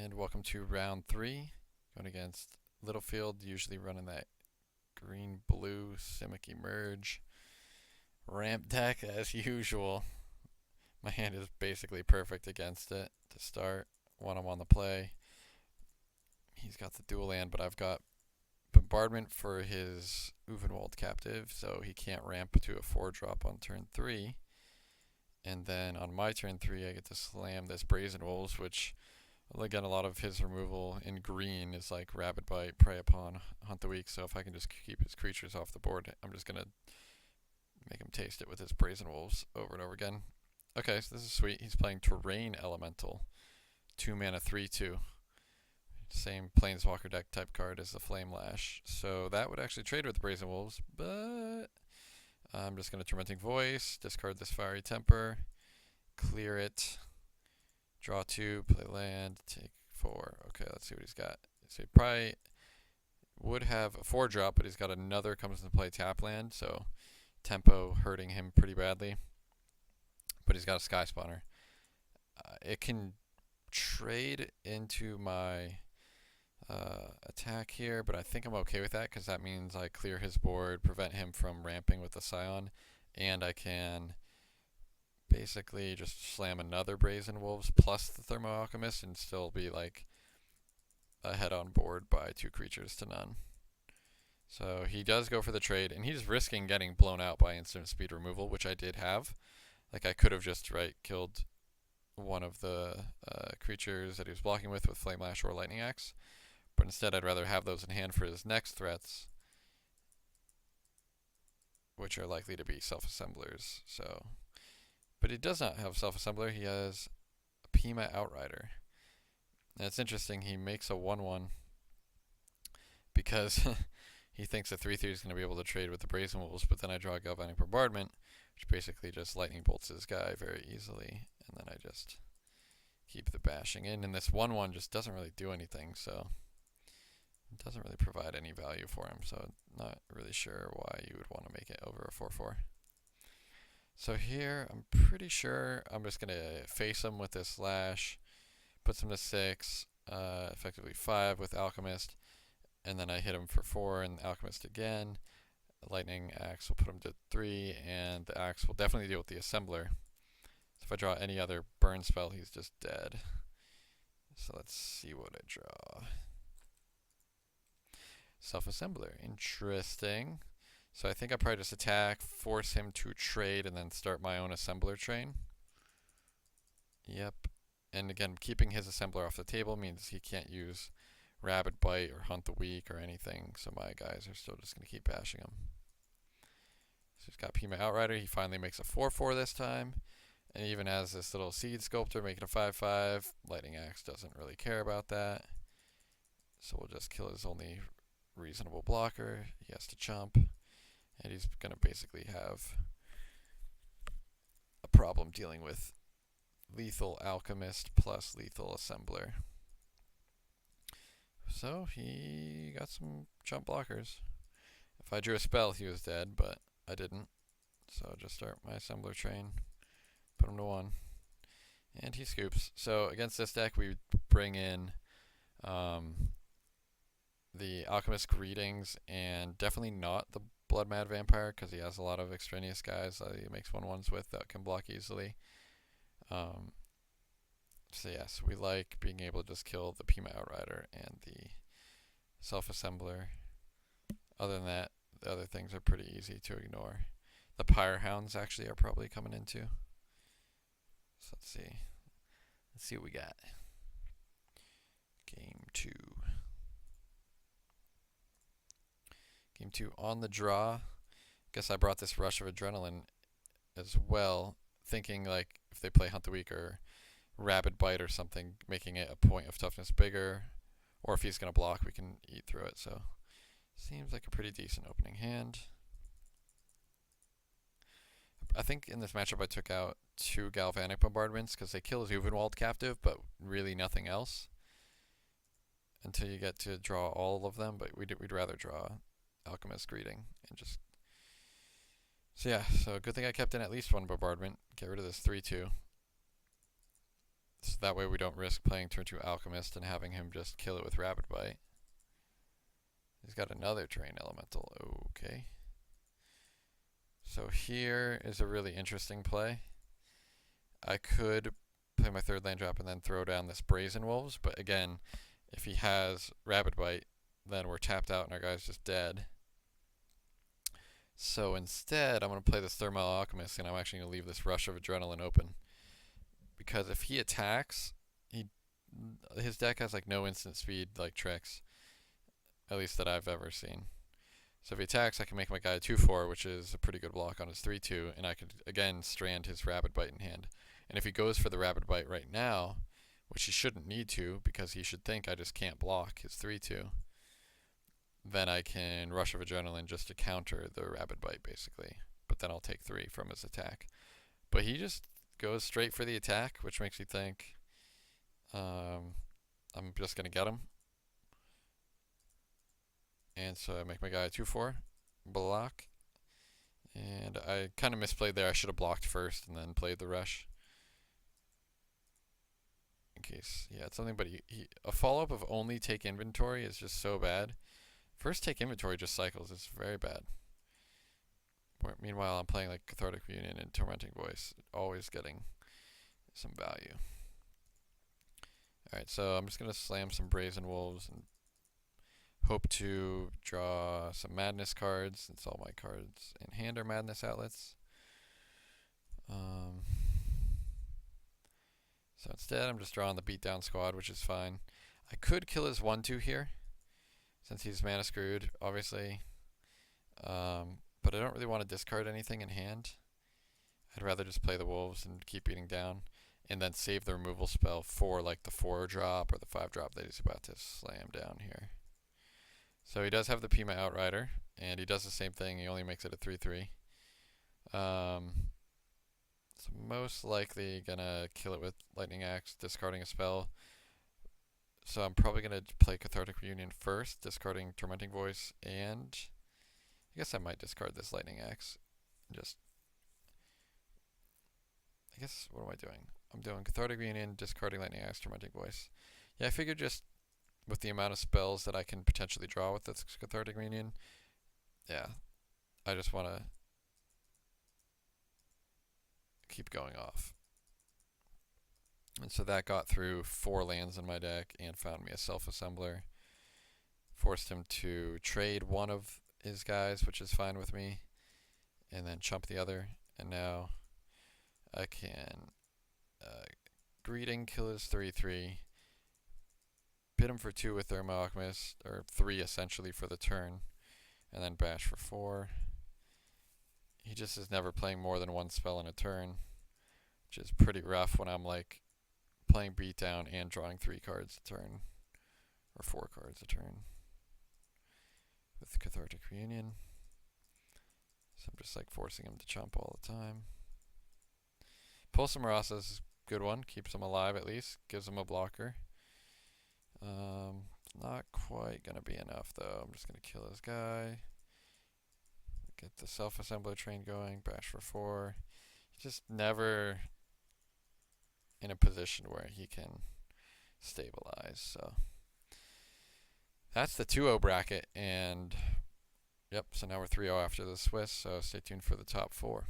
And welcome to round 3. Going against Littlefield, usually running that green-blue Simic Ramp deck as usual. My hand is basically perfect against it to start when I'm on the play. He's got the dual land, but I've got Bombardment for his Uvenwald captive, so he can't ramp to a 4-drop on turn 3. And then on my turn 3, I get to slam this Brazen Wolves, which, again, a lot of his removal in green is like Rabid Bite, Prey Upon, Hunt the Weak, so if I can just keep his creatures off the board, I'm just going to make him taste it with his Brazen Wolves over and over again. Okay, so this is sweet. He's playing Terrain Elemental, 2 mana 3/2. Same Planeswalker deck type card as the Flame Lash. So that would actually trade with the Brazen Wolves, but I'm just going to Tormenting Voice, discard this Fiery Temper, clear it, draw 2, play land, take 4. Okay, let's see what he's got. So he probably would have a 4-drop, but he's got another comes into play tap land, so tempo hurting him pretty badly. But he's got a Sky Spawner. It can trade into my attack here, but I think I'm okay with that because that means I clear his board, prevent him from ramping with the Scion, and I can basically just slam another Brazen Wolves plus the Thermo Alchemist and still be like ahead on board by 2 creatures to none. So he does go for the trade, and he's risking getting blown out by instant speed removal, which I did have. Like I could have just killed one of the creatures that he was blocking with Flame Lash or Lightning Axe. But instead, I'd rather have those in hand for his next threats, which are likely to be self-assemblers. So, but he does not have self-assembler. He has a Pima Outrider. And it's interesting. He makes a 1/1 because he thinks a 3/3 is going to be able to trade with the Brazen Wolves. But then I draw Galvanic Bombardment, which basically just lightning bolts his guy very easily, and then I just keep the bashing in. And this 1/1 just doesn't really do anything. So. It doesn't really provide any value for him, so not really sure why you would want to make it over a 4/4. So here, I'm pretty sure I'm just going to face him with this Lash, puts him to 6, effectively 5 with Alchemist, and then I hit him for 4 and Alchemist again. Lightning Axe will put him to 3, and the Axe will definitely deal with the Assembler. So if I draw any other burn spell, he's just dead. So let's see what I draw. Self-assembler. Interesting. So I think I probably just attack, force him to trade, and then start my own assembler train. Yep. And again, keeping his assembler off the table means he can't use Rabid Bite or Hunt the Weak or anything, so my guys are still just going to keep bashing him. So he's got Pima Outrider. He finally makes a 4/4 this time. And even has this little Seed Sculptor making a 5/5. Lightning Axe doesn't really care about that. So we'll just kill his only reasonable blocker. He has to chump, and he's going to basically have a problem dealing with lethal Alchemist plus lethal Assembler. So he got some chump blockers. If I drew a spell, he was dead, but I didn't. So just start my Assembler train, put him to 1, and he scoops. So against this deck, we bring in the Alchemist Greetings, and definitely not the Blood Mad Vampire, because he has a lot of extraneous guys that he makes 1/1s with that can block easily. So yes, we like being able to just kill the Pima Outrider and the Self-Assembler. Other than that, the other things are pretty easy to ignore. The Pyre Hounds actually are probably coming in too. So let's see. Let's see what we got. Game 2. Game 2 on the draw. Guess I brought this Rush of Adrenaline as well, thinking like if they play Hunt the Weak or Rabid Bite or something, making it a point of toughness bigger, or if he's going to block, we can eat through it. So seems like a pretty decent opening hand. I think in this matchup I took out 2 Galvanic Bombardments because they kill his Uvenwald captive, but really nothing else until you get to draw all of them. But we'd rather draw Alchemist Greeting and just. So yeah, so good thing I kept in at least 1 bombardment. Get rid of this 3/2. So that way we don't risk playing turn 2 Alchemist and having him just kill it with Rapid Bite. He's got another terrain elemental. Okay. So here is a really interesting play. I could play my 3rd land drop and then throw down this Brazen Wolves, but again, if he has Rapid Bite, then we're tapped out and our guy's just dead. So instead, I'm going to play this Thermal Alchemist, and I'm actually going to leave this Rush of Adrenaline open. Because if he attacks, his deck has like no instant speed like tricks, at least that I've ever seen. So if he attacks, I can make my guy 2/4, which is a pretty good block on his 3/2, and I could again strand his Rapid Bite in hand. And if he goes for the Rapid Bite right now, which he shouldn't need to because he should think I just can't block his 3/2, then I can Rush of Adrenaline just to counter the Rapid Bite basically. But then I'll take 3 from his attack. But he just goes straight for the attack, which makes me think I'm just going to get him. And so I make my guy 2/4, block. And I kind of misplayed there. I should have blocked first and then played the rush. In case he had something, but a follow-up of only take inventory is just so bad. First take inventory just cycles. It's very bad. Meanwhile, I'm playing like Cathartic Reunion and Tormenting Voice, always getting some value. Alright, so I'm just going to slam some Brazen Wolves and hope to draw some Madness cards, since all my cards in hand are Madness outlets. So instead, I'm just drawing the Beatdown Squad, which is fine. I could kill his 1/2 here, since he's mana screwed, obviously. But I don't really want to discard anything in hand. I'd rather just play the Wolves and keep beating down, and then save the removal spell for like the 4-drop or the 5-drop that he's about to slam down here. So he does have the Pima Outrider, and he does the same thing. He only makes it a 3/3. So most likely gonna kill it with Lightning Axe, discarding a spell. So I'm probably gonna play Cathartic Reunion first, discarding Tormenting Voice, and I guess I might discard this Lightning Axe. I guess, what am I doing? I'm doing Cathartic Reunion, discarding Lightning Axe, Tormenting Voice. Yeah, I figured just with the amount of spells that I can potentially draw with this Cathartic Reunion, yeah, I just want to keep going off. And so that got through 4 lands in my deck and found me a Self-Assembler. Forced him to trade one of his guys, which is fine with me, and then chump the other. And now I can Greeting, kill his 3/3, pit him for 2 with Thermo Alchemist, or 3 essentially for the turn, and then bash for 4. He just is never playing more than 1 spell in a turn, which is pretty rough when I'm like playing beatdown and drawing 3 cards a turn, or 4 cards a turn with Cathartic Reunion. So I'm just like forcing him to chump all the time. Pulse Marasa is a good one, keeps him alive at least, gives him a blocker. Not quite gonna be enough though. I'm just gonna kill this guy, get the Self-Assembler train going, bash for 4. He's just never in a position where he can stabilize. So that's the 2-0 bracket, and yep, so now we're 3-0 after the Swiss, so stay tuned for the top 4.